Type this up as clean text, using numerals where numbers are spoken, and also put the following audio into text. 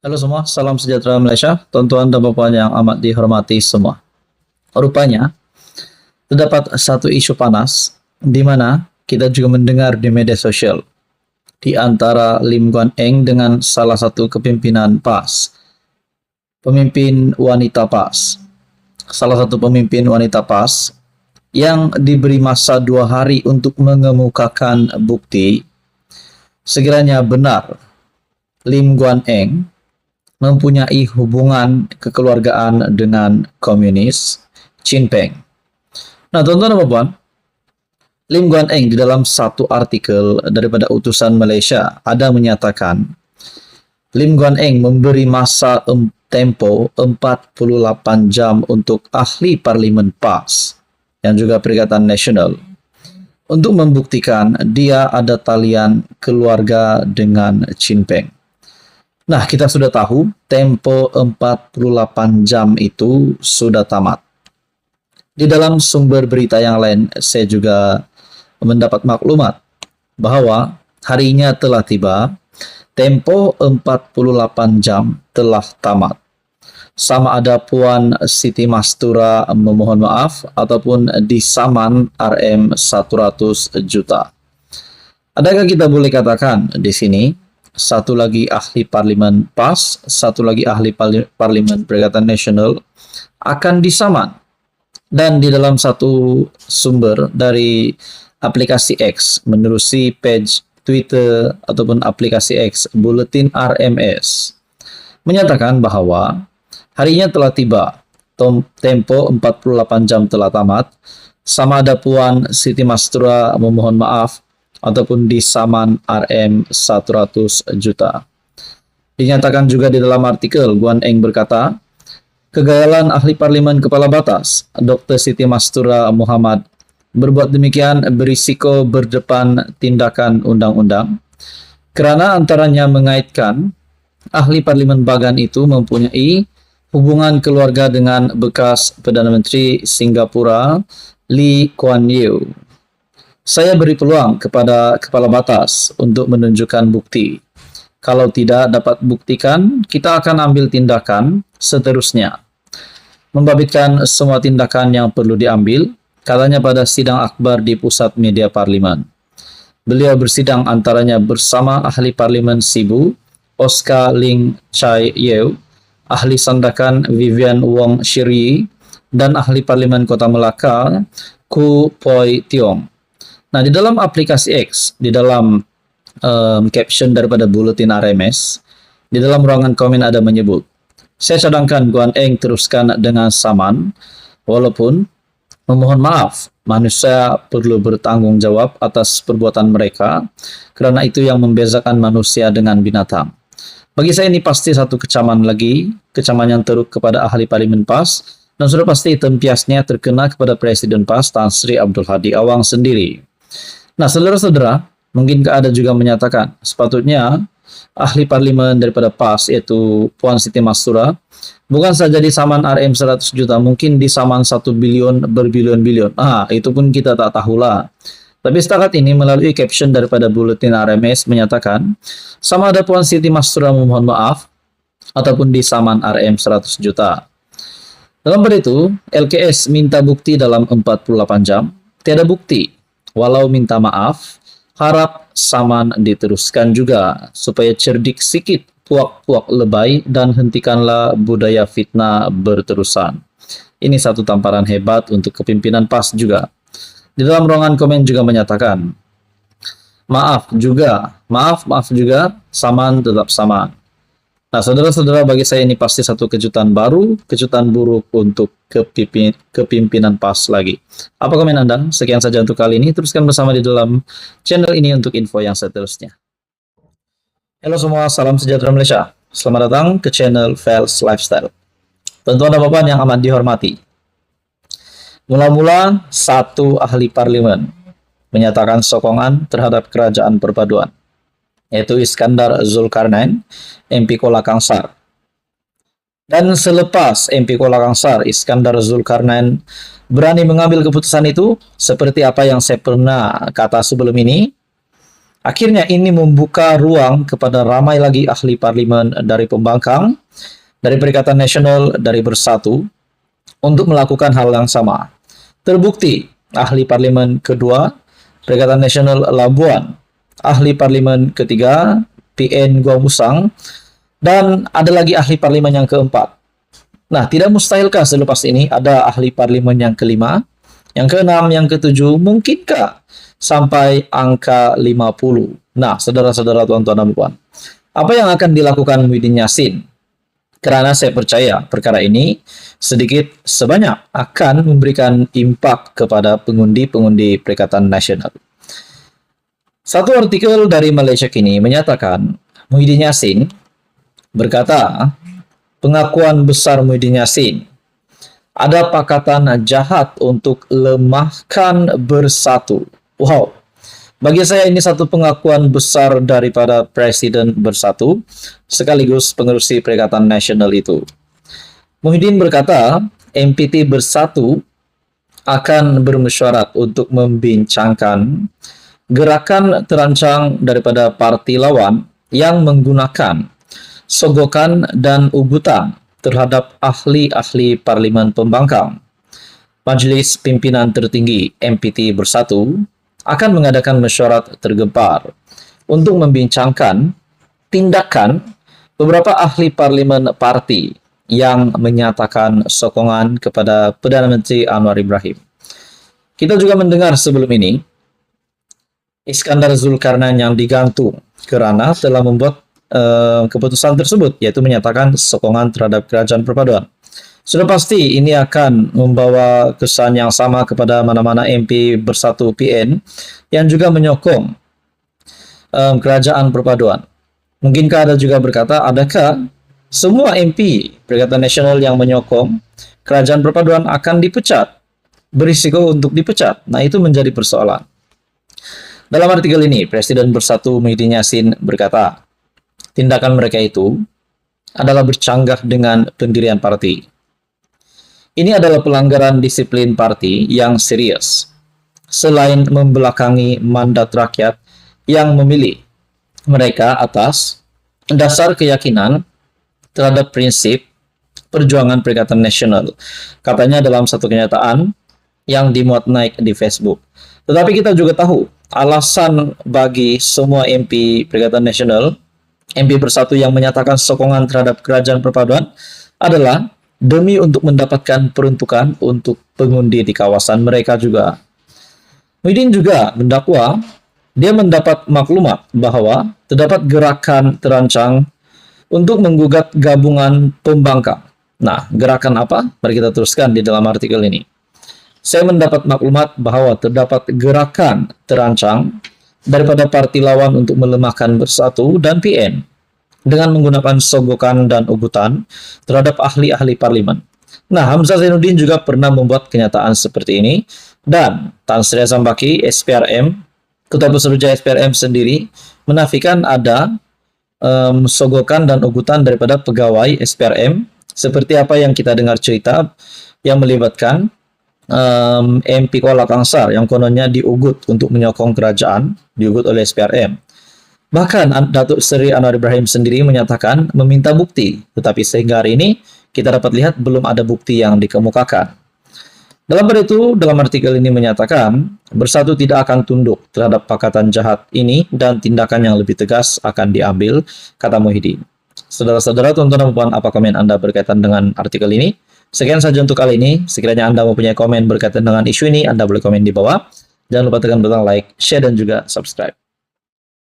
Halo semua, salam sejahtera Malaysia, tuan-tuan dan puan yang amat dihormati semua. Rupanya, terdapat satu isu panas di mana kita juga mendengar di media sosial di antara Lim Guan Eng dengan salah satu kepimpinan PAS, pemimpin wanita PAS. Salah satu pemimpin wanita PAS yang diberi masa 2 hari untuk mengemukakan bukti sekiranya benar Lim Guan Eng mempunyai hubungan kekeluargaan dengan komunis Chin Peng. Nah, tuan-tuan dan puan, Lim Guan Eng di dalam satu artikel daripada utusan Malaysia ada menyatakan Lim Guan Eng memberi masa tempo 48 jam untuk ahli parlimen PAS yang juga Perikatan Nasional untuk membuktikan dia ada talian keluarga dengan Chin Peng. Nah, kita sudah tahu tempo 48 jam itu sudah tamat. Di dalam sumber berita yang lain, saya juga mendapat maklumat bahwa harinya telah tiba, tempo 48 jam telah tamat. Sama ada Puan Siti Mastura memohon maaf ataupun disaman RM100 juta. Adakah kita boleh katakan di sini satu lagi ahli parlimen PAS, satu lagi ahli parlimen Perikatan Nasional akan disaman? Dan di dalam satu sumber dari aplikasi X, menerusi page Twitter ataupun aplikasi X, Buletin RMS, menyatakan bahwa harinya telah tiba, tempo 48 jam telah tamat, sama ada Puan Siti Mastura memohon maaf ataupun disaman RM100 juta. Dinyatakan juga di dalam artikel, Guan Eng berkata, kegagalan ahli parlimen kepala batas, Dr. Siti Mastura Muhammad, berbuat demikian berisiko berdepan tindakan undang-undang, kerana antaranya mengaitkan ahli parlimen Bagan itu mempunyai hubungan keluarga dengan bekas Perdana Menteri Singapura Lee Kuan Yew. Saya beri peluang kepada kepala batas untuk menunjukkan bukti. Kalau tidak dapat buktikan, kita akan ambil tindakan seterusnya. Membabitkan semua tindakan yang perlu diambil, katanya pada sidang akbar di pusat media parlimen. Beliau bersidang antaranya bersama ahli parlimen Sibu, Oscar Ling Chai Yew, ahli sandakan Vivian Wong Shiri, dan ahli parlimen Kota Melaka, Ku Poi Tiong. Nah, di dalam aplikasi X, di dalam caption daripada Buletin RMS, di dalam ruangan komen ada menyebut, saya cadangkan Guan Eng teruskan dengan saman, walaupun memohon maaf, manusia perlu bertanggung jawab atas perbuatan mereka, kerana itu yang membezakan manusia dengan binatang. Bagi saya ini pasti satu kecaman lagi, kecaman yang teruk kepada ahli parlimen PAS, dan sudah pasti tempiasnya terkena kepada Presiden PAS Tan Sri Abdul Hadi Awang sendiri. Nah, saudara-saudara, mungkin ada juga menyatakan sepatutnya ahli parlimen daripada PAS yaitu Puan Siti Mastura bukan saja disaman RM100 juta, mungkin disaman 1 bilion berbilion-bilion. Itu pun kita tak tahulah. Tapi setakat ini melalui caption daripada Buletin RMS menyatakan sama ada Puan Siti Mastura memohon maaf ataupun disaman RM100 juta. Dalam pada itu, LKS minta bukti dalam 48 jam, tiada bukti. Walau minta maaf, harap saman diteruskan juga supaya cerdik sikit puak-puak lebay dan hentikanlah budaya fitnah berterusan. Ini satu tamparan hebat untuk kepimpinan PAS juga. Di dalam ruangan komen juga menyatakan, maaf juga, saman tetap saman. Nah, saudara-saudara, bagi saya ini pasti satu kejutan baru, kejutan buruk untuk kepimpinan PAS lagi. Apa komen Anda? Sekian saja untuk kali ini. Teruskan bersama di dalam channel ini untuk info yang seterusnya. Halo semua, salam sejahtera Malaysia. Selamat datang ke channel Fels Lifestyle. Tuan-tuan dan puan yang amat dihormati. Mula-mula, satu ahli parlimen menyatakan sokongan terhadap kerajaan perpaduan, yaitu Iskandar Zulkarnain, MP Kuala Kangsar. Dan selepas MP Kuala Kangsar, Iskandar Zulkarnain berani mengambil keputusan itu, seperti apa yang saya pernah kata sebelum ini, Akhirnya ini membuka ruang kepada ramai lagi ahli parlimen dari pembangkang, dari Perikatan Nasional, dari Bersatu, untuk melakukan hal yang sama. Terbukti, ahli parlimen kedua, Perikatan Nasional Labuan, ahli parlimen ketiga, PN Gua Musang, dan ada lagi ahli parlimen yang keempat. Nah, tidak mustahilkah selepas ini ada ahli parlimen yang kelima, yang keenam, yang ketujuh, mungkinkah sampai angka 50? Nah, saudara-saudara, tuan-tuan dan puan, apa yang akan dilakukan Muhyiddin Yassin? Karena saya percaya perkara ini sedikit sebanyak akan memberikan impak kepada pengundi-pengundi Perikatan Nasional. Satu artikel dari Malaysia Kini menyatakan Muhyiddin Yassin berkata, pengakuan besar Muhyiddin Yassin, ada pakatan jahat untuk lemahkan Bersatu. Wow, bagi saya ini satu pengakuan besar daripada Presiden Bersatu sekaligus pengerusi Perikatan Nasional itu. Muhyiddin berkata, MPT Bersatu akan bermesyuarat untuk membincangkan gerakan terancang daripada parti lawan yang menggunakan sogokan dan ugutan terhadap ahli-ahli parlimen pembangkang. Majlis Pimpinan Tertinggi MPT Bersatu akan mengadakan mesyuarat tergempar untuk membincangkan tindakan beberapa ahli parlimen parti yang menyatakan sokongan kepada Perdana Menteri Anwar Ibrahim. Kita juga mendengar sebelum ini Iskandar Zulkarnain yang digantung kerana telah membuat keputusan tersebut, yaitu menyatakan sokongan terhadap kerajaan perpaduan. Sudah pasti ini akan membawa kesan yang sama kepada mana-mana MP Bersatu PN yang juga menyokong kerajaan perpaduan. Mungkinkah ada juga berkata, adakah semua MP Perikatan Nasional yang menyokong kerajaan perpaduan akan dipecat? Berisiko untuk dipecat. Nah, itu menjadi persoalan. Dalam artikel ini, Presiden Bersatu Muhyiddin Yassin berkata, tindakan mereka itu adalah bercanggah dengan pendirian parti. Ini adalah pelanggaran disiplin parti yang serius. Selain membelakangi mandat rakyat yang memilih mereka atas dasar keyakinan terhadap prinsip perjuangan Perikatan Nasional. Katanya dalam satu kenyataan yang dimuat naik di Facebook. Tetapi kita juga tahu alasan bagi semua MP Perikatan Nasional, MP Bersatu yang menyatakan sokongan terhadap kerajaan perpaduan adalah demi untuk mendapatkan peruntukan untuk pengundi di kawasan mereka juga. Muhyiddin juga mendakwa dia mendapat maklumat bahwa terdapat gerakan terancang untuk menggugat gabungan pembangkang. Nah, gerakan apa? Mari kita teruskan di dalam artikel ini. Saya mendapat maklumat bahwa terdapat gerakan terancang daripada parti lawan untuk melemahkan Bersatu dan PN dengan menggunakan sogokan dan ugutan terhadap ahli-ahli parlimen. Nah, Hamzah Zainuddin juga pernah membuat kenyataan seperti ini, dan Tan Sri Sambaki, SPRM, Ketua Pesuruhjaya SPRM sendiri menafikan ada sogokan dan ugutan daripada pegawai SPRM, seperti apa yang kita dengar cerita yang melibatkan MP Kuala Kangsar yang kononnya diugut untuk menyokong kerajaan, diugut oleh SPRM. Bahkan Datuk Seri Anwar Ibrahim sendiri menyatakan meminta bukti, tetapi sehingga hari ini kita dapat lihat belum ada bukti yang dikemukakan. Dalam hal itu, dalam artikel ini menyatakan Bersatu tidak akan tunduk terhadap pakatan jahat ini dan tindakan yang lebih tegas akan diambil, kata Muhyiddin. Saudara-saudara, tuan-tuan dan puan, apa komen Anda berkaitan dengan artikel ini? Sekian saja untuk kali ini. Sekiranya Anda mempunyai komen berkaitan dengan isu ini, Anda boleh komen di bawah. Jangan lupa tekan butang like, share, dan juga subscribe.